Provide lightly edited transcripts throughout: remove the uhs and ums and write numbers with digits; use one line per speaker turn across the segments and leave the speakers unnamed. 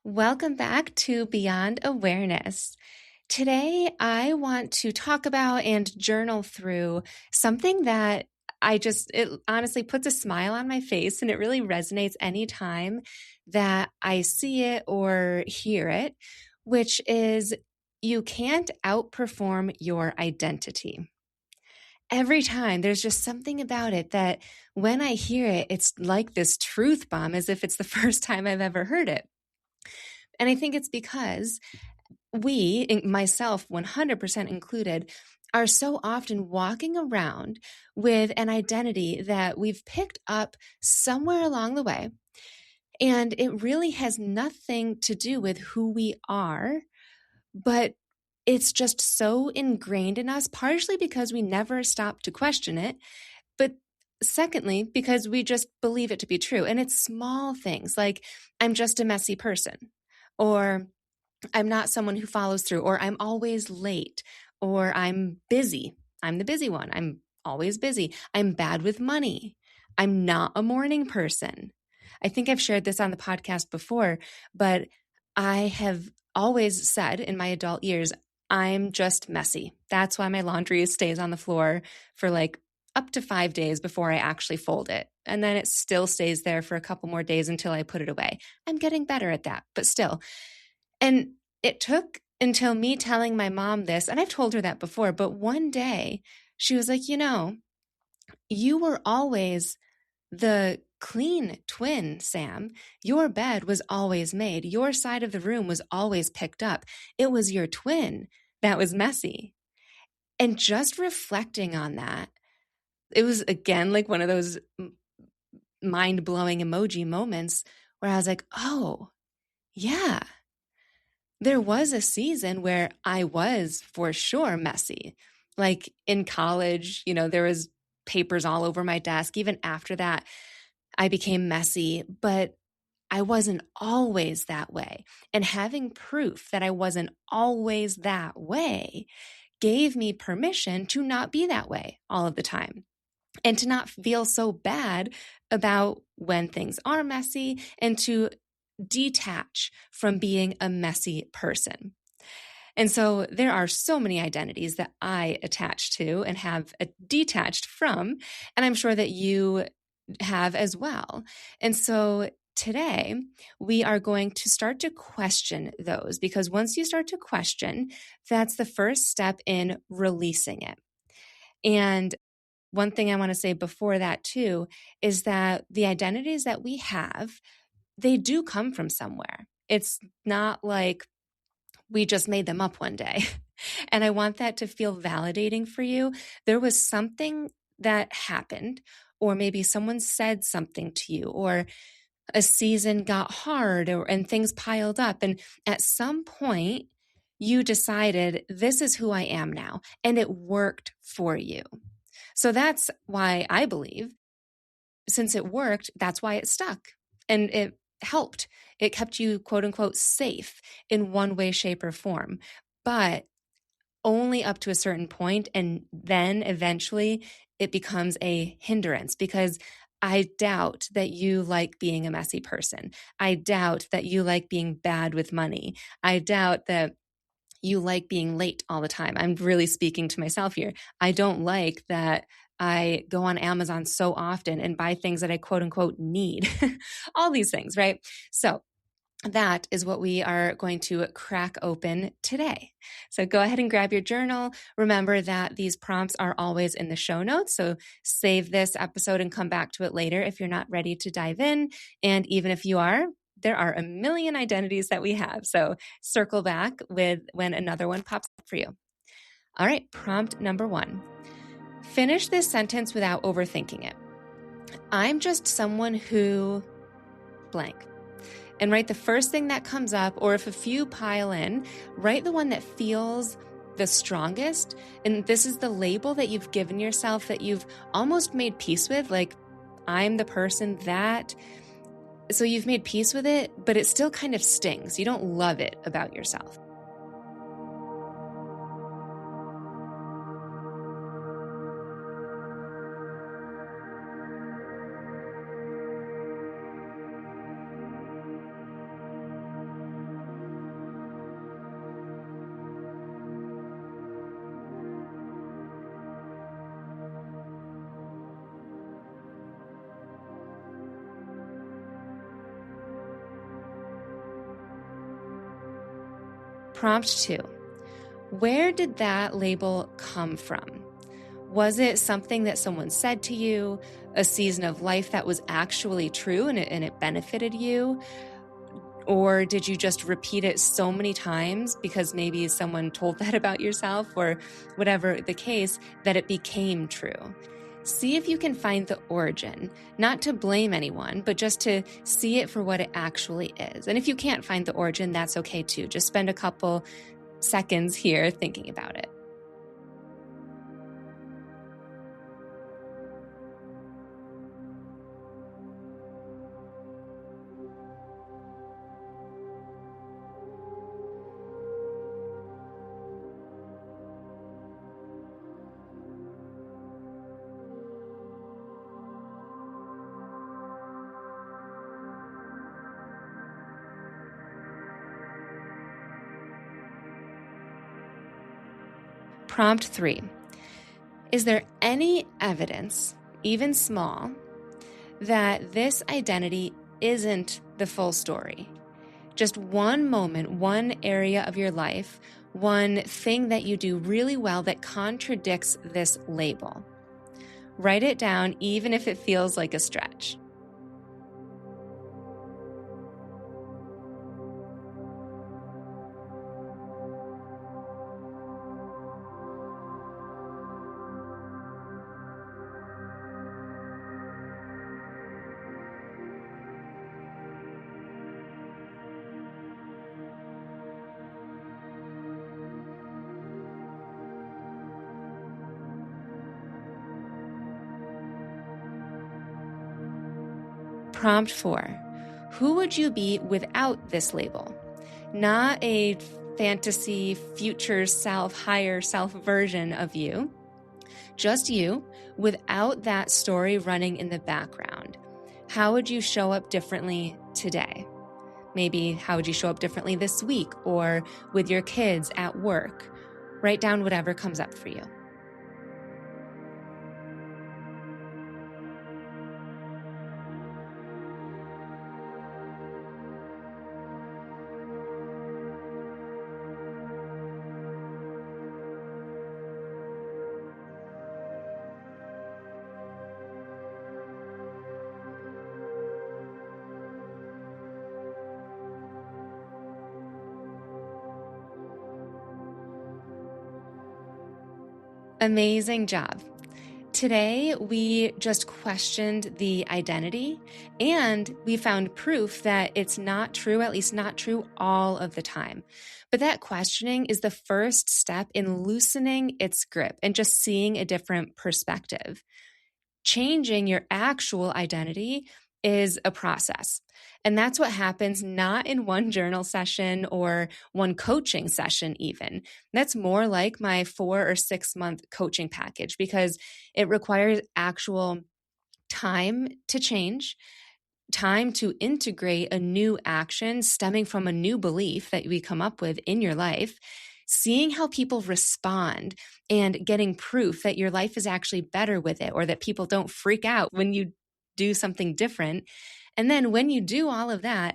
Welcome back to Beyond Awareness. Today, I want to talk about and journal through something that it honestly puts a smile on my face, and it really resonates anytime that I see it or hear it, which is you can't outperform your identity. Every time there's just something about it that when I hear it, it's like this truth bomb, as if it's the first time I've ever heard it. And I think it's because we, myself 100% included, are so often walking around with an identity that we've picked up somewhere along the way. And it really has nothing to do with who we are, but it's just so ingrained in us, partially because we never stop to question it, but secondly, because we just believe it to be true. And it's small things like, I'm just a messy person, or I'm not someone who follows through, or I'm always late, or I'm busy. I'm the busy one. I'm always busy. I'm bad with money. I'm not a morning person. I think I've shared this on the podcast before, but I have always said in my adult years, I'm just messy. That's why my laundry stays on the floor for like up to 5 days before I actually fold it. And then it still stays there for a couple more days until I put it away. I'm getting better at that, but still. And it took until me telling my mom this, and I've told her that before, but one day she was like, you were always the clean twin, Sam. Your bed was always made. Your side of the room was always picked up. It was your twin that was messy. And just reflecting on that, it was again like one of those mind-blowing emoji moments where I was like, oh, yeah. There was a season where I was for sure messy. Like in college, there was papers all over my desk. Even after that, I became messy, but I wasn't always that way. And having proof that I wasn't always that way gave me permission to not be that way all of the time and to not feel so bad about when things are messy and to detach from being a messy person. And so there are so many identities that I attach to and have detached from, and I'm sure that you have as well. And so today we are going to start to question those, because once you start to question, that's the first step in releasing it. And one thing I want to say before that too is that the identities that we have, they do come from somewhere. It's not like we just made them up one day. And I want that to feel validating for you. There was something that happened, or maybe someone said something to you, or a season got hard, and things piled up. And at some point, you decided, this is who I am now. And it worked for you. So that's why I believe, since it worked, that's why it stuck. And it helped. It kept you, quote unquote, safe in one way, shape, or form, but only up to a certain point. And then eventually it becomes a hindrance, because I doubt that you like being a messy person. I doubt that you like being bad with money. I doubt that you like being late all the time. I'm really speaking to myself here. I don't like that I go on Amazon so often and buy things that I quote unquote need. All these things, right? So that is what we are going to crack open today. So go ahead and grab your journal. Remember that these prompts are always in the show notes. So save this episode and come back to it later if you're not ready to dive in. And even if you are, there are a million identities that we have. So circle back with when another one pops up for you. All right, prompt number 1. Finish this sentence without overthinking it. I'm just someone who blank. And write the first thing that comes up, or if a few pile in, write the one that feels the strongest. And this is the label that you've given yourself, that you've almost made peace with, like, I'm the person that. So you've made peace with it, but it still kind of stings. You don't love it about yourself. Prompt 2. Where did that label come from? Was it something that someone said to you, a season of life that was actually true and it benefited you? Or did you just repeat it so many times because maybe someone told that about yourself, or whatever the case, that it became true? See if you can find the origin, not to blame anyone, but just to see it for what it actually is. And if you can't find the origin, that's okay too. Just spend a couple seconds here thinking about it. Prompt 3. Is there any evidence, even small, that this identity isn't the full story? Just one moment, one area of your life, one thing that you do really well that contradicts this label. Write it down, even if it feels like a stretch. Prompt 4. Who would you be without this label? Not a fantasy future self, higher self version of you, just you without that story running in the background. How would you show up differently today? Maybe how would you show up differently this week or with your kids at work? Write down whatever comes up for you. Amazing job. Today, we just questioned the identity and we found proof that it's not true, at least not true all of the time. But that questioning is the first step in loosening its grip and just seeing a different perspective. Changing your actual identity is a process. And that's what happens not in one journal session or one coaching session, even. That's more like my 4 or 6 month coaching package because it requires actual time to change, time to integrate a new action stemming from a new belief that we come up with in your life, seeing how people respond and getting proof that your life is actually better with it or that people don't freak out when you do something different. And then when you do all of that,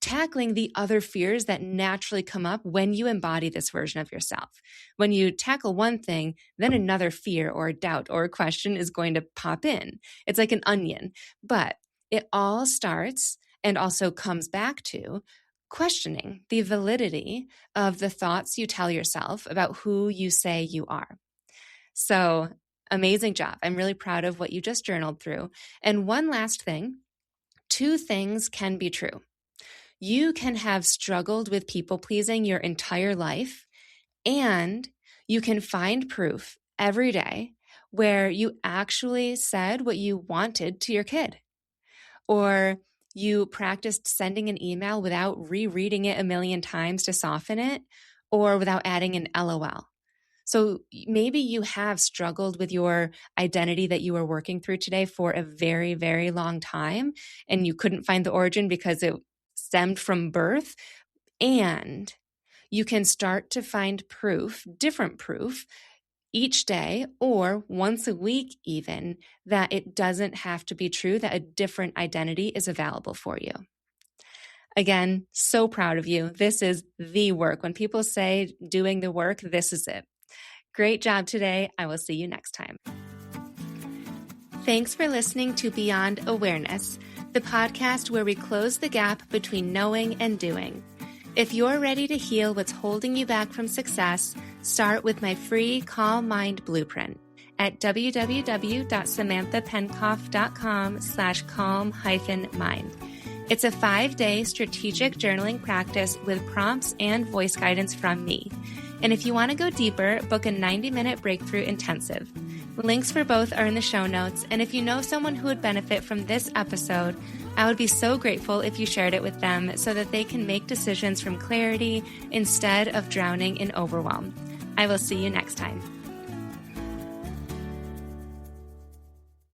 tackling the other fears that naturally come up when you embody this version of yourself. When you tackle one thing, then another fear or doubt or question is going to pop in. It's like an onion, but it all starts and also comes back to questioning the validity of the thoughts you tell yourself about who you say you are. So, amazing job. I'm really proud of what you just journaled through. And one last thing, 2 things can be true. You can have struggled with people pleasing your entire life, and you can find proof every day where you actually said what you wanted to your kid, or you practiced sending an email without rereading it a million times to soften it, or without adding an LOL. So maybe you have struggled with your identity that you were working through today for a very, very long time, and you couldn't find the origin because it stemmed from birth. And you can start to find proof, different proof, each day or once a week even, that it doesn't have to be true, that a different identity is available for you. Again, so proud of you. This is the work. When people say doing the work, this is it. Great job today. I will see you next time. Thanks for listening to Beyond Awareness, the podcast where we close the gap between knowing and doing. If you're ready to heal what's holding you back from success, start with my free Calm Mind Blueprint at www.samanthapenkoff.com/calm-mind. It's a 5-day strategic journaling practice with prompts and voice guidance from me. And if you want to go deeper, book a 90-minute breakthrough intensive. Links for both are in the show notes. And if you know someone who would benefit from this episode, I would be so grateful if you shared it with them so that they can make decisions from clarity instead of drowning in overwhelm. I will see you next time.